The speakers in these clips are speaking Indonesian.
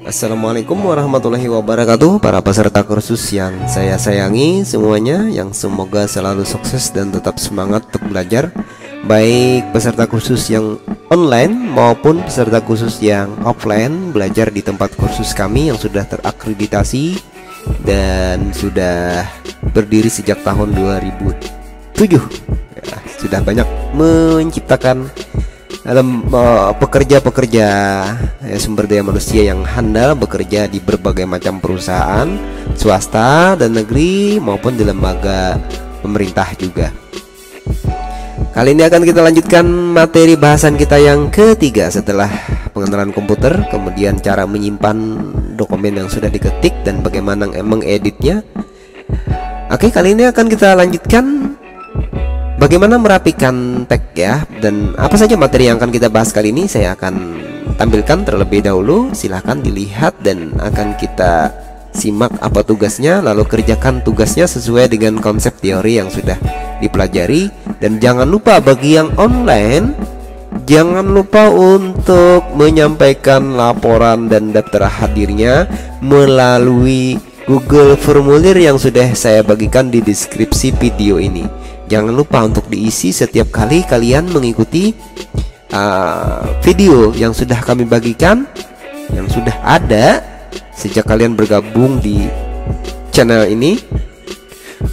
Assalamualaikum warahmatullahi wabarakatuh. Para peserta kursus yang saya sayangi semuanya, yang semoga selalu sukses dan tetap semangat untuk belajar, baik peserta kursus yang online maupun peserta kursus yang offline, belajar di tempat kursus kami yang sudah terakreditasi dan sudah berdiri sejak tahun 2007 ya, sudah banyak menciptakan pekerja-pekerja sumber daya manusia yang handal bekerja di berbagai macam perusahaan swasta dan negeri maupun di lembaga pemerintah juga. Kali ini akan kita lanjutkan materi bahasan kita yang ketiga setelah pengenalan komputer, kemudian cara menyimpan dokumen yang sudah diketik dan bagaimana mengeditnya. Oke, kali ini akan kita lanjutkan bagaimana merapikan tag ya, dan apa saja materi yang akan kita bahas kali ini saya akan tampilkan terlebih dahulu. Silahkan dilihat dan akan kita simak apa tugasnya, lalu kerjakan tugasnya sesuai dengan konsep teori yang sudah dipelajari. Dan jangan lupa bagi yang online, jangan lupa untuk menyampaikan laporan dan daftar hadirnya melalui Google Formulir yang sudah saya bagikan di deskripsi video ini. Jangan lupa untuk diisi setiap kali kalian mengikuti video yang sudah kami bagikan, yang sudah ada sejak kalian bergabung di channel ini,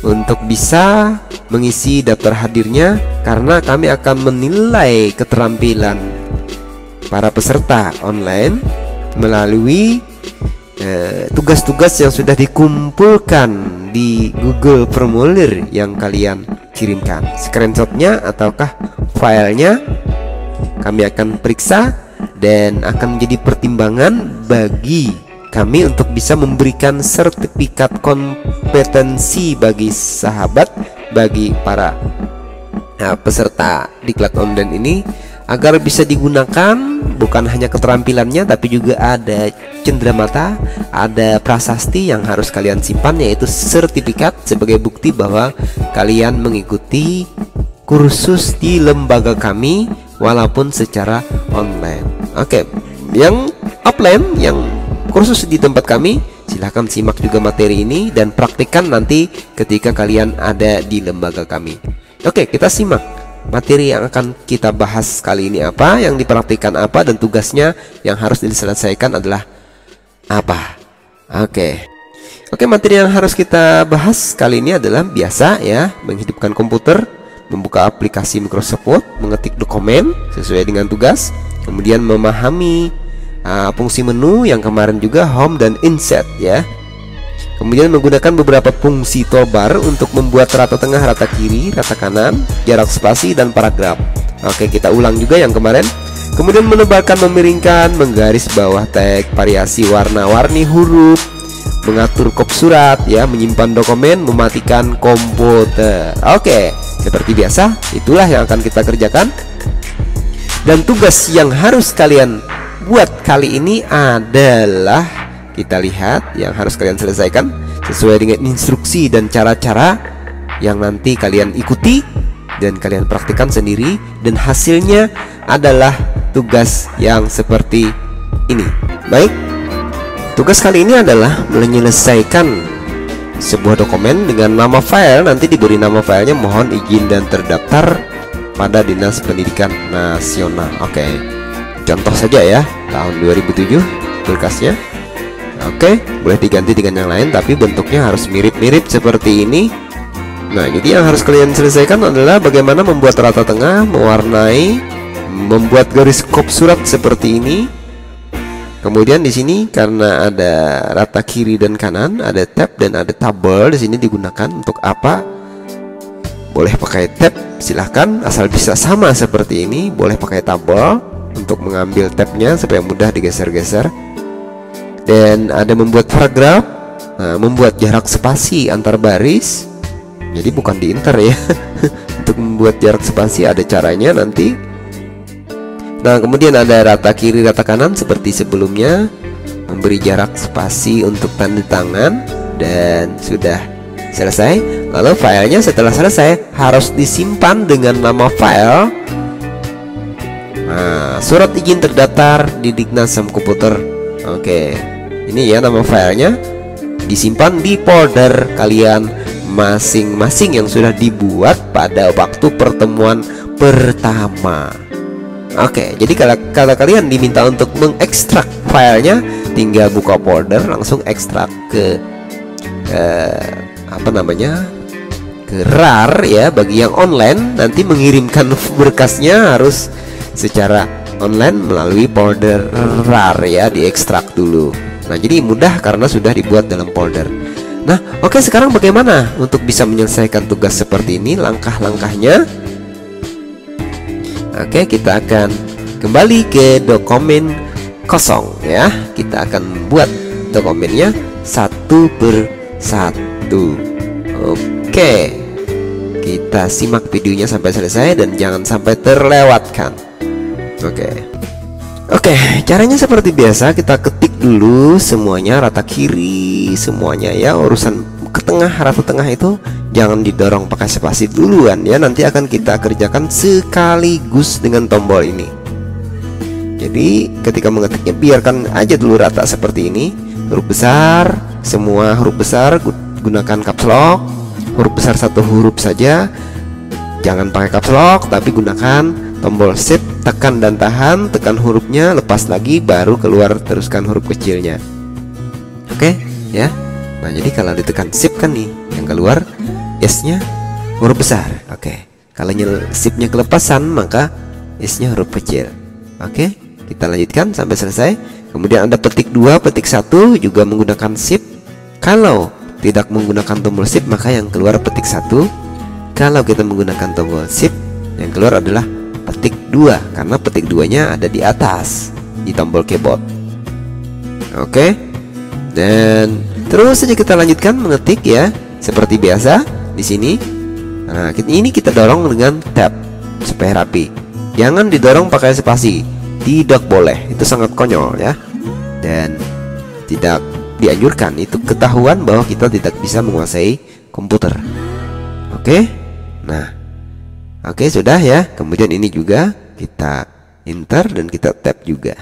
untuk bisa mengisi daftar hadirnya, karena kami akan menilai keterampilan para peserta online melalui tugas-tugas yang sudah dikumpulkan di Google Formulir yang kalian kirimkan. Screenshotnya ataukah filenya kami akan periksa dan akan menjadi pertimbangan bagi kami untuk bisa memberikan sertifikat kompetensi bagi sahabat, bagi para peserta diklat online ini, agar bisa digunakan bukan hanya keterampilannya tapi juga ada cenderamata, ada prasasti yang harus kalian simpan, yaitu sertifikat sebagai bukti bahwa kalian mengikuti kursus di lembaga kami walaupun secara online. Oke, yang offline, yang kursus di tempat kami, silahkan simak juga materi ini dan praktikkan nanti ketika kalian ada di lembaga kami. Oke, kita simak materi yang akan kita bahas kali ini apa, yang dipraktikkan apa, dan tugasnya yang harus diselesaikan adalah apa. Oke, materi yang harus kita bahas kali ini adalah biasa ya, menghidupkan komputer, membuka aplikasi Microsoft Word, mengetik dokumen sesuai dengan tugas, kemudian memahami fungsi menu yang kemarin juga, home dan insert ya. Kemudian menggunakan beberapa fungsi toolbar untuk membuat rata tengah, rata kiri, rata kanan, jarak spasi, dan paragraf. Oke, kita ulang juga yang kemarin. Kemudian menebalkan, memiringkan, menggaris bawah teks, variasi warna-warni huruf, mengatur kop surat ya, menyimpan dokumen, mematikan komputer. Oke, seperti biasa itulah yang akan kita kerjakan. Dan tugas yang harus kalian buat kali ini adalah, kita lihat yang harus kalian selesaikan sesuai dengan instruksi dan cara-cara yang nanti kalian ikuti dan kalian praktikkan sendiri, dan hasilnya adalah tugas yang seperti ini. Baik, tugas kali ini adalah menyelesaikan sebuah dokumen dengan nama file, nanti diberi nama filenya mohon izin dan terdaftar pada Dinas Pendidikan Nasional. Oke, contoh saja ya, tahun 2007 berkasnya. Oke, boleh diganti dengan yang lain tapi bentuknya harus mirip-mirip seperti ini. Nah, jadi yang harus kalian selesaikan adalah bagaimana membuat rata tengah, mewarnai, membuat garis kop surat seperti ini. Kemudian di sini karena ada rata kiri dan kanan, ada tab dan ada tabel, di sini digunakan untuk apa? Boleh pakai tab, silahkan, asal bisa sama seperti ini. Boleh pakai tabel untuk mengambil tabnya supaya mudah digeser-geser. Dan ada membuat paragraf, membuat jarak spasi antar baris. Jadi bukan di enter ya. Untuk membuat jarak spasi ada caranya nanti. Nah, kemudian ada rata kiri, rata kanan seperti sebelumnya, memberi jarak spasi untuk tanda tangan, dan sudah selesai. Lalu filenya setelah selesai harus disimpan dengan nama file. Nah, surat izin terdaftar di Dignas Komputer. Oke, Ini ya nama filenya, disimpan di folder kalian masing-masing yang sudah dibuat pada waktu pertemuan pertama. Oke, jadi kalau kalian diminta untuk mengekstrak filenya, tinggal buka folder, langsung ekstrak ke apa namanya, ke RAR ya. Bagi yang online, nanti mengirimkan berkasnya harus secara online melalui folder RAR ya, diekstrak dulu. Nah, jadi mudah karena sudah dibuat dalam folder. Nah, oke, sekarang bagaimana untuk bisa menyelesaikan tugas seperti ini, langkah-langkahnya? Oke, kita akan kembali ke dokumen kosong ya. Kita akan buat dokumennya satu per satu. Oke, kita simak videonya sampai selesai dan jangan sampai terlewatkan. Oke, caranya seperti biasa, kita ketik dulu semuanya rata kiri semuanya ya. Urusan ke tengah, rata tengah itu jangan didorong pakai spasi duluan ya. Nanti akan kita kerjakan sekaligus dengan tombol ini. Jadi ketika mengetiknya biarkan aja dulu rata seperti ini. Huruf besar, semua huruf besar gunakan caps lock. Huruf besar satu huruf saja, jangan pakai caps lock, tapi gunakan tombol shift, tekan dan tahan, tekan hurufnya, lepas lagi, baru keluar, teruskan huruf kecilnya. Oke ya. Nah, jadi kalau ditekan shift kan nih yang keluar S-nya huruf besar. Oke, kalau shift-nya kelepasan maka S-nya huruf kecil. Oke, kita lanjutkan sampai selesai. Kemudian ada petik 2, petik 1 juga menggunakan shift. Kalau tidak menggunakan tombol shift maka yang keluar petik 1. Kalau kita menggunakan tombol shift, yang keluar adalah petik 2 karena petik 2-nya ada di atas di tombol keyboard. Oke. Dan terus saja kita lanjutkan mengetik ya, seperti biasa di sini. Nah, ini kita dorong dengan tab supaya rapi. Jangan didorong pakai spasi. Tidak boleh. Itu sangat konyol ya. Dan tidak dianjurkan. Itu ketahuan bahwa kita tidak bisa menguasai komputer. Oke. Nah, oke, sudah ya. Kemudian ini juga kita enter dan kita tab juga.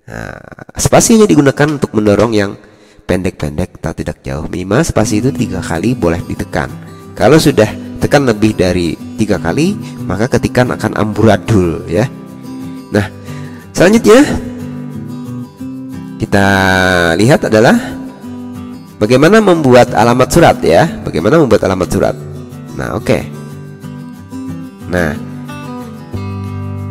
Nah, spasinya digunakan untuk mendorong yang pendek-pendek tak tidak jauh. Minimal spasi itu 3 kali boleh ditekan. Kalau sudah tekan lebih dari 3 kali, maka ketikan akan amburadul ya. Nah, selanjutnya kita lihat adalah bagaimana membuat alamat surat ya. Bagaimana membuat alamat surat. Nah, oke. Nah,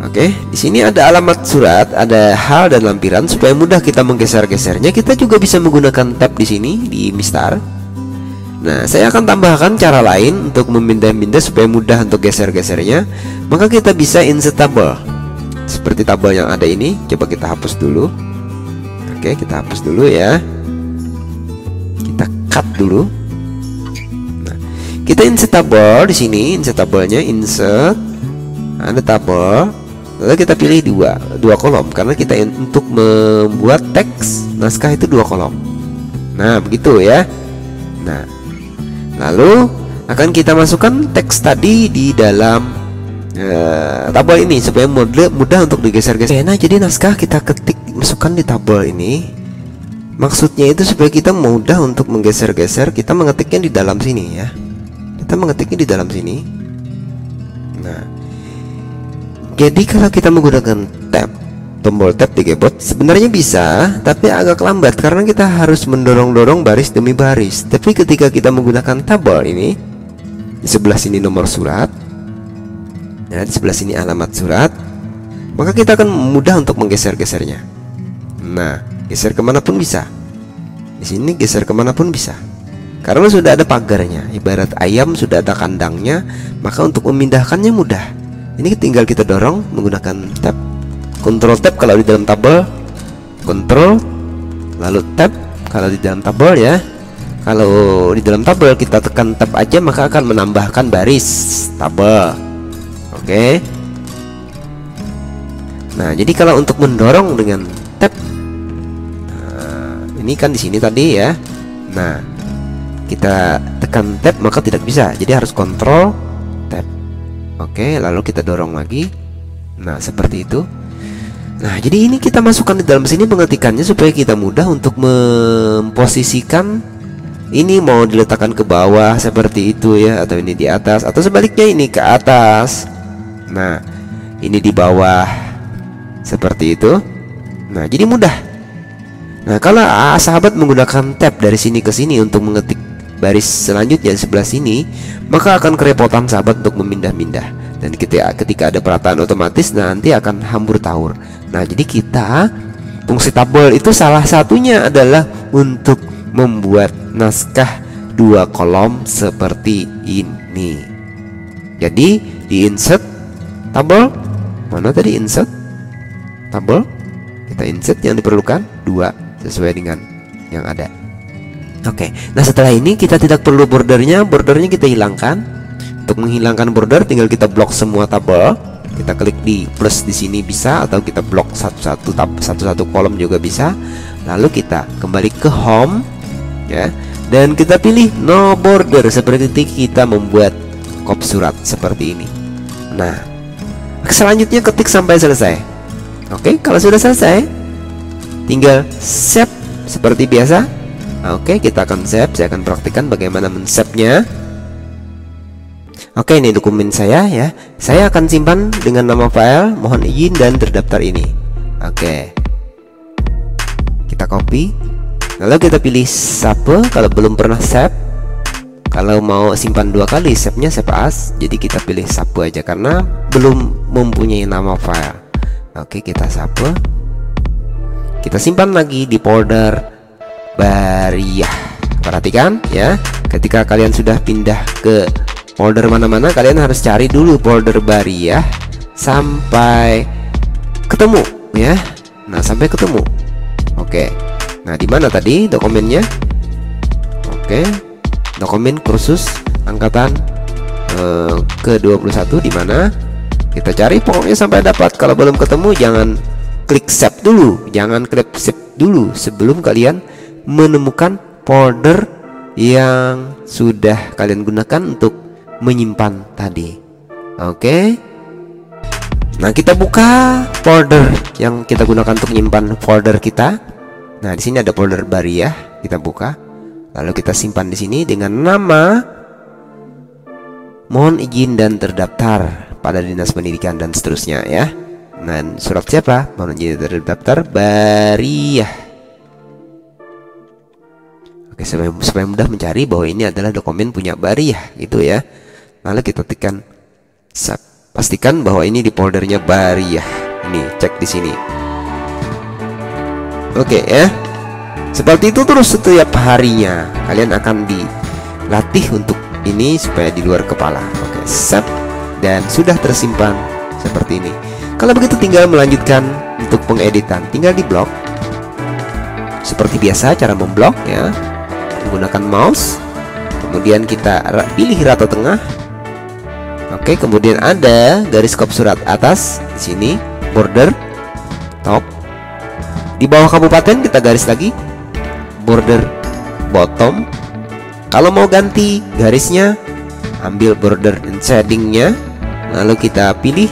oke, di sini ada alamat surat, ada hal dan lampiran. Supaya mudah kita menggeser-gesernya, kita juga bisa menggunakan tab di sini di mistar. Nah, saya akan tambahkan cara lain untuk memindah-mindah supaya mudah untuk geser-gesernya. Maka kita bisa insert tabel, seperti tabel yang ada ini. Coba kita hapus dulu. Oke, kita hapus dulu ya. Kita cut dulu. Kita insert tabel di sini, insert tabelnya, insert, ada tabel, lalu kita pilih dua kolom karena kita untuk membuat teks naskah itu 2 kolom. Nah, begitu ya. Nah, lalu akan kita masukkan teks tadi di dalam tabel ini supaya mudah untuk digeser-geser. Nah, jadi naskah kita ketik masukkan di tabel ini. Maksudnya itu supaya kita mudah untuk menggeser-geser. Kita mengetiknya di dalam sini ya. Kita mengetiknya di dalam sini. Nah, jadi kalau kita menggunakan tab, tombol tab di keyboard sebenarnya bisa, tapi agak lambat karena kita harus mendorong-dorong baris demi baris. Tapi ketika kita menggunakan tabel ini, di sebelah sini nomor surat, ya, di sebelah sini alamat surat, maka kita akan mudah untuk menggeser-gesernya. Nah, geser kemanapun bisa. Di sini geser kemanapun bisa. Karena sudah ada pagarnya, ibarat ayam sudah ada kandangnya, maka untuk memindahkannya mudah. Ini tinggal kita dorong menggunakan tab, Ctrl tab kalau di dalam tabel, Ctrl lalu tab kalau di dalam tabel ya. Kalau di dalam tabel kita tekan tab aja maka akan menambahkan baris tabel. Oke. Nah, jadi kalau untuk mendorong dengan tab, nah, ini kan di sini tadi ya. Nah, kita tekan tab maka tidak bisa, jadi harus Ctrl tab. Oke, lalu kita dorong lagi. Nah, seperti itu. Nah, jadi ini kita masukkan di dalam sini pengetikannya supaya kita mudah untuk memposisikan. Ini mau diletakkan ke bawah seperti itu ya, atau ini di atas, atau sebaliknya ini ke atas. Nah, ini di bawah seperti itu. Nah, jadi mudah. Nah, kalau sahabat menggunakan tab dari sini ke sini untuk mengetik baris selanjutnya di sebelah sini, maka akan kerepotan sahabat untuk memindah-mindah. Dan ketika ada perataan otomatis nanti akan hambur taur. Nah, jadi kita fungsi tabel itu salah satunya adalah untuk membuat naskah 2 kolom seperti ini. Jadi di insert tabel, mana tadi insert tabel, kita insert yang diperlukan 2 sesuai dengan yang ada. Oke, nah setelah ini kita tidak perlu bordernya kita hilangkan. Untuk menghilangkan border tinggal kita blok semua tabel. Kita klik di plus di sini bisa, atau kita blok satu-satu kolom juga bisa. Lalu kita kembali ke home ya, dan kita pilih no border seperti kita membuat kop surat seperti ini. Nah, selanjutnya ketik sampai selesai. Oke, kalau sudah selesai tinggal save seperti biasa. Oke, kita akan save. Saya akan praktikkan bagaimana men-save-nya. Oke, ini dokumen saya ya. Saya akan simpan dengan nama file mohon izin dan terdaftar ini. Oke, kita copy, lalu kita pilih save kalau belum pernah save. Kalau mau simpan 2 kali, save-nya save as. Jadi kita pilih save aja karena belum mempunyai nama file. Oke, kita save. Kita simpan lagi di folder Bariyah. Perhatikan ya, ketika kalian sudah pindah ke folder mana-mana, kalian harus cari dulu folder Bariyah sampai ketemu ya. Nah, sampai ketemu. Oke. Nah, di mana tadi dokumennya? Oke. Dokumen kursus angkatan ke-21 di mana? Kita cari pokoknya sampai dapat. Kalau belum ketemu jangan klik save dulu. Jangan klik save dulu sebelum kalian menemukan folder yang sudah kalian gunakan untuk menyimpan tadi. Oke. Nah, kita buka folder yang kita gunakan untuk menyimpan folder kita. Nah, di sini ada folder Bariyah, kita buka. Lalu kita simpan di sini dengan nama mohon izin dan terdaftar pada Dinas Pendidikan dan seterusnya ya. Nah, surat siapa? Mohon izin dan terdaftar Bariyah. Oke, supaya mudah mencari bahwa ini adalah dokumen punya Bariyah gitu ya. Lalu kita tekan save. Pastikan bahwa ini di foldernya Bariyah. Ini cek di sini. Oke ya. Seperti itu terus setiap harinya. Kalian akan dilatih untuk ini supaya di luar kepala. Oke, save dan sudah tersimpan seperti ini. Kalau begitu tinggal melanjutkan untuk pengeditan. Tinggal di blok. Seperti biasa cara memblok ya. Menggunakan mouse. Kemudian kita pilih rata tengah. Oke, kemudian ada garis kop surat atas di sini, border top. Di bawah kabupaten kita garis lagi, border bottom. Kalau mau ganti garisnya, ambil border and shadingnya, lalu kita pilih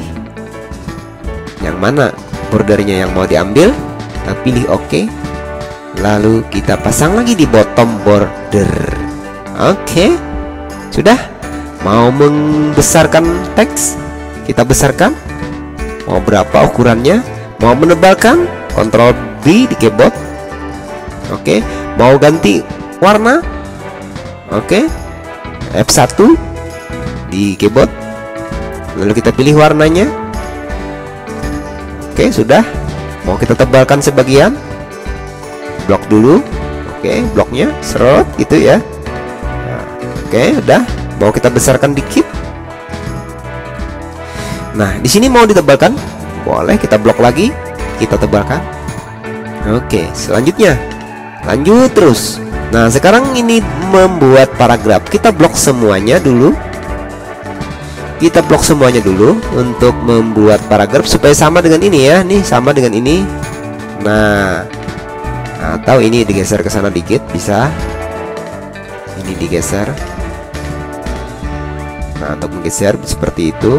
yang mana bordernya yang mau diambil. Kita pilih OK. Lalu kita pasang lagi di bottom border. Oke, sudah. Mau membesarkan teks, kita besarkan. Mau berapa ukurannya? Mau menebalkan, Ctrl B di keyboard. Oke. Mau ganti warna? Oke. F1 di keyboard. Lalu kita pilih warnanya. Oke, sudah. Mau kita tebalkan sebagian, blok dulu. Oke, bloknya serot gitu ya. Nah, oke, udah. Mau kita besarkan dikit. Nah, di sini mau ditebalkan, boleh kita blok lagi, kita tebalkan. Oke, selanjutnya lanjut terus. Nah, sekarang ini membuat paragraf. Kita blok semuanya dulu. Kita blok semuanya dulu untuk membuat paragraf supaya sama dengan ini ya. Nih, sama dengan ini. Nah, atau ini digeser ke sana dikit bisa. Ini digeser. Nah, untuk menggeser seperti itu.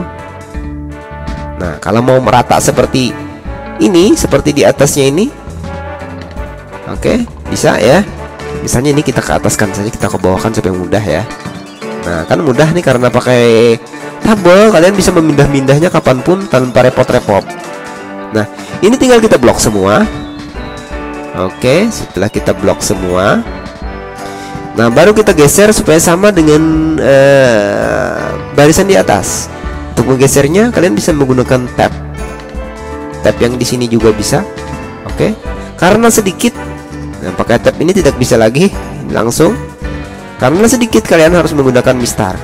Nah, kalau mau merata seperti ini seperti di atasnya ini. Oke, bisa ya. Misalnya ini kita ke ataskan saja, kita ke bawahkan supaya mudah ya. Nah, kan mudah nih karena pakai tabel, kalian bisa memindah-mindahnya kapanpun tanpa repot-repot. Nah, ini tinggal kita blok semua. Oke, setelah kita blok semua, nah baru kita geser supaya sama dengan barisan di atas. Untuk menggesernya kalian bisa menggunakan tab. Tab yang di sini juga bisa. Oke, karena sedikit, nah pakai tab ini tidak bisa lagi langsung. Karena sedikit kalian harus menggunakan mistar.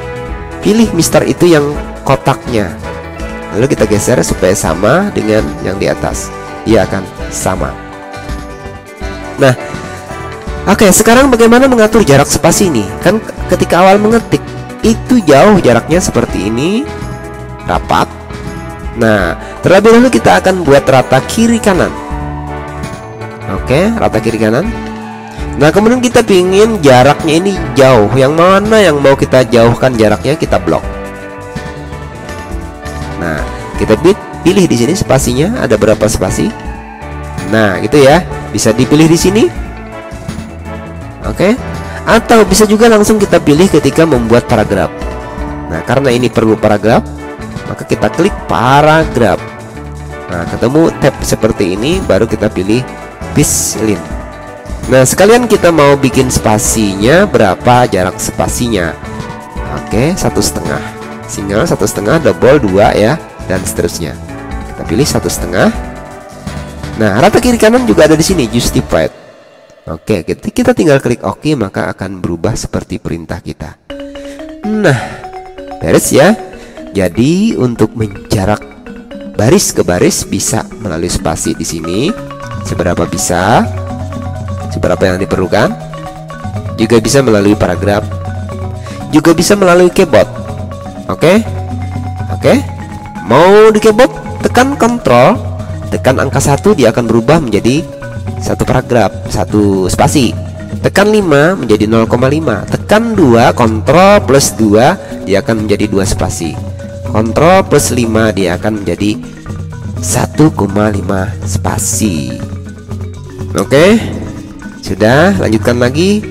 Pilih mistar itu yang kotaknya. Lalu kita geser supaya sama dengan yang di atas. Ia akan sama. Nah, oke, sekarang bagaimana mengatur jarak spasi ini? Kan ketika awal mengetik itu jauh jaraknya seperti ini, rapat. Nah, terlebih dahulu kita akan buat rata kiri kanan. Oke, rata kiri kanan. Nah, kemudian kita pingin jaraknya ini jauh. Yang mana yang mau kita jauhkan jaraknya, kita blok. Nah, kita pilih di sini spasinya ada berapa spasi. Nah, gitu ya. Bisa dipilih di sini. Oke. Atau bisa juga langsung kita pilih ketika membuat paragraf. Nah, karena ini perlu paragraf, maka kita klik paragraf. Nah, ketemu tab seperti ini, baru kita pilih Bislin. Nah, sekalian kita mau bikin spasinya berapa jarak spasinya. Oke, 1,5. Single 1,5, double 2 ya, dan seterusnya. Kita pilih 1,5. Nah, rata kiri kanan juga ada di sini, justified. Oke, kita tinggal klik OK, maka akan berubah seperti perintah kita. Nah, beres ya. Jadi untuk menjarak baris ke baris bisa melalui spasi di sini. Seberapa bisa? Seberapa yang diperlukan? Juga bisa melalui paragraf. Juga bisa melalui keyboard. Oke. Mau di keyboard, tekan Ctrl, tekan angka 1, dia akan berubah menjadi satu paragraf, satu spasi. Tekan 5 menjadi 0,5. Tekan 2, Ctrl plus 2, dia akan menjadi 2 spasi. Ctrl plus 5, dia akan menjadi 1,5 spasi. Oke, sudah, lanjutkan lagi.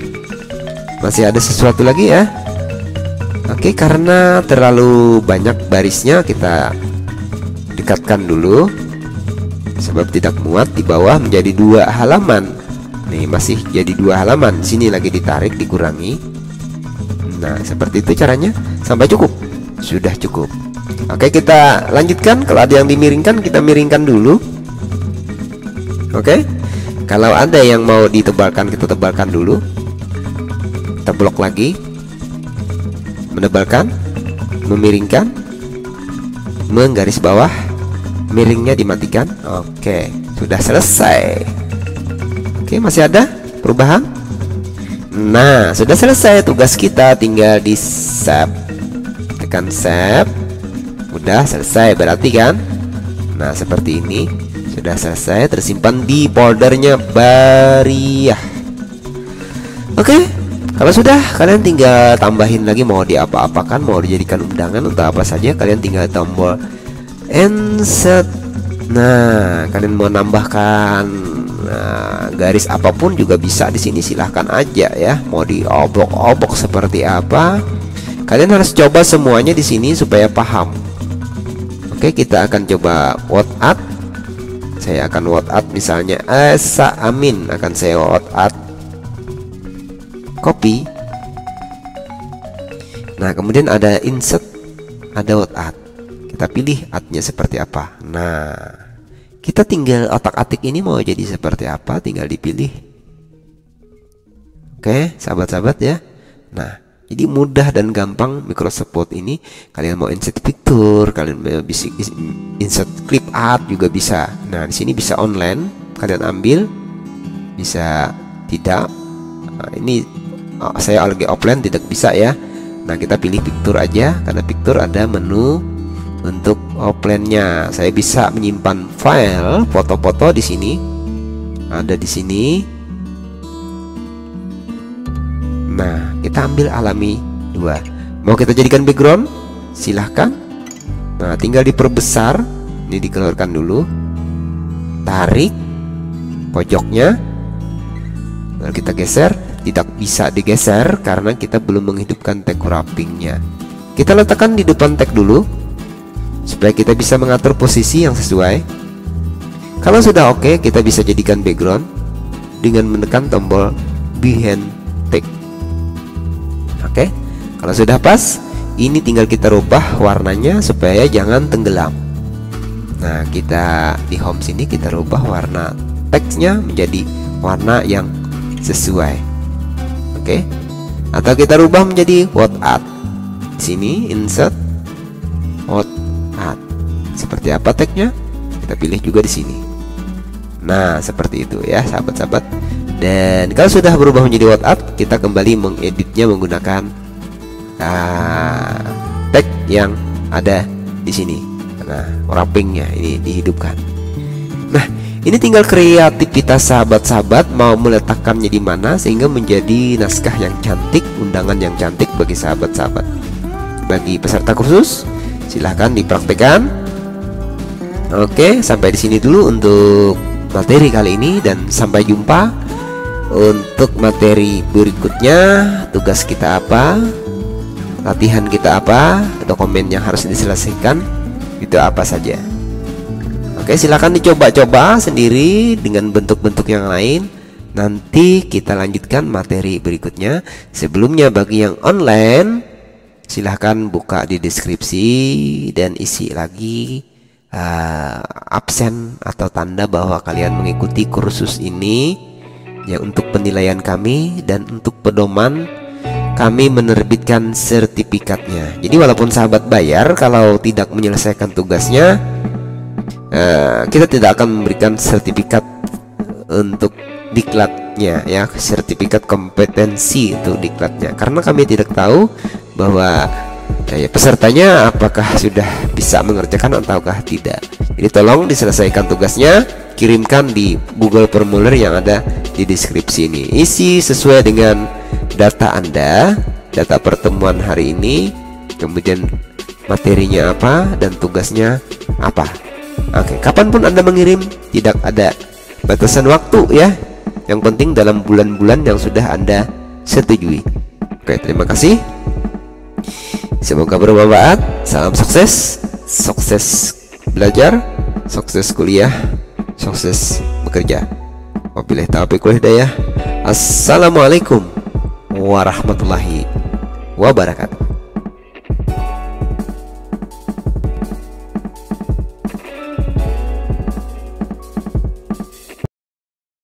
Masih ada sesuatu lagi ya. Oke, karena terlalu banyak barisnya, kita dekatkan dulu sebab tidak muat. Di bawah menjadi 2 halaman. Nih, masih jadi 2 halaman. Sini lagi ditarik, dikurangi. Nah, seperti itu caranya sampai cukup. Sudah cukup. Oke, kita lanjutkan. Kalau ada yang dimiringkan, kita miringkan dulu. Oke. Kalau ada yang mau ditebalkan, kita tebalkan dulu. Kita blok lagi. Menebalkan, memiringkan, menggaris bawah, miringnya dimatikan. Oke, sudah selesai. Oke, masih ada perubahan? Nah, sudah selesai tugas kita, tinggal di save. Tekan save. Udah selesai berarti kan? Nah, seperti ini. Sudah selesai, tersimpan di foldernya Bariah. Oke. Kalau sudah, kalian tinggal tambahin lagi, mau diapa-apakan, mau dijadikan undangan untuk apa saja, kalian tinggal tombol insert. Nah, kalian mau nambahkan garis apapun juga bisa di sini, silahkan aja ya. Mau diobok-obok seperti apa, kalian harus coba semuanya di sini supaya paham. Oke, kita akan coba word art. Saya akan word art misalnya Esa Amin, akan saya word art. Copy. Nah, kemudian ada insert, ada word art. Kita pilih artnya seperti apa. Nah, kita tinggal otak-atik ini mau jadi seperti apa, tinggal dipilih. Oke, sahabat-sahabat ya. Nah, jadi mudah dan gampang Microsoft Word ini. Kalian mau insert picture, kalian mau bisa insert clip art juga bisa. Nah, di sini bisa online, kalian ambil, bisa tidak. Nah, ini saya lagi offline, tidak bisa ya. Nah, kita pilih picture aja, karena picture ada menu untuk offline-nya. Saya bisa menyimpan file foto-foto di sini. Ada di sini. Nah, kita ambil alami 2. Mau kita jadikan background? Silahkan. Nah, tinggal diperbesar. Ini dikeluarkan dulu. tarik pojoknya, lalu kita geser. Tidak bisa digeser karena kita belum menghidupkan tag wrappingnya. Kita letakkan di depan tag dulu supaya kita bisa mengatur posisi yang sesuai. Kalau sudah oke, kita bisa jadikan background dengan menekan tombol behind tag. Oke, kalau sudah pas, ini tinggal kita rubah warnanya supaya jangan tenggelam. Nah, kita di home sini kita rubah warna teksnya menjadi warna yang sesuai. Oke, atau kita rubah menjadi what art. Sini insert what art. Seperti apa tagnya? Kita pilih juga di sini. Nah, seperti itu ya, sahabat-sahabat. Dan kalau sudah berubah menjadi what art, kita kembali mengeditnya menggunakan tag yang ada di sini. Nah, wrappingnya ini dihidupkan. Nah, ini tinggal kreativitas sahabat-sahabat mau meletakkannya di mana sehingga menjadi naskah yang cantik, undangan yang cantik bagi sahabat-sahabat. Bagi peserta khusus, silahkan dipraktekkan. Oke, sampai di sini dulu untuk materi kali ini dan sampai jumpa untuk materi berikutnya. Tugas kita apa? Latihan kita apa? Dokumen yang harus diselesaikan itu apa saja? Oke, silakan dicoba-coba sendiri dengan bentuk-bentuk yang lain. Nanti kita lanjutkan materi berikutnya. Sebelumnya bagi yang online, silahkan buka di deskripsi dan isi lagi absen atau tanda bahwa kalian mengikuti kursus ini. Ya, untuk penilaian kami dan untuk pedoman kami menerbitkan sertifikatnya. Jadi walaupun sahabat bayar, kalau tidak menyelesaikan tugasnya, kita tidak akan memberikan sertifikat untuk diklatnya ya, sertifikat kompetensi untuk diklatnya, karena kami tidak tahu bahwa pesertanya apakah sudah bisa mengerjakan ataukah tidak. Jadi tolong diselesaikan tugasnya, kirimkan di Google Formulir yang ada di deskripsi ini. Isi sesuai dengan data Anda, data pertemuan hari ini, kemudian materinya apa dan tugasnya apa. Oke, kapanpun Anda mengirim, tidak ada batasan waktu ya. Yang penting dalam bulan-bulan yang sudah Anda setujui. Oke, terima kasih. Semoga bermanfaat. Salam sukses. Sukses belajar, sukses kuliah, sukses bekerja. Wabillahi taufiq wal hidayah. Assalamualaikum warahmatullahi wabarakatuh.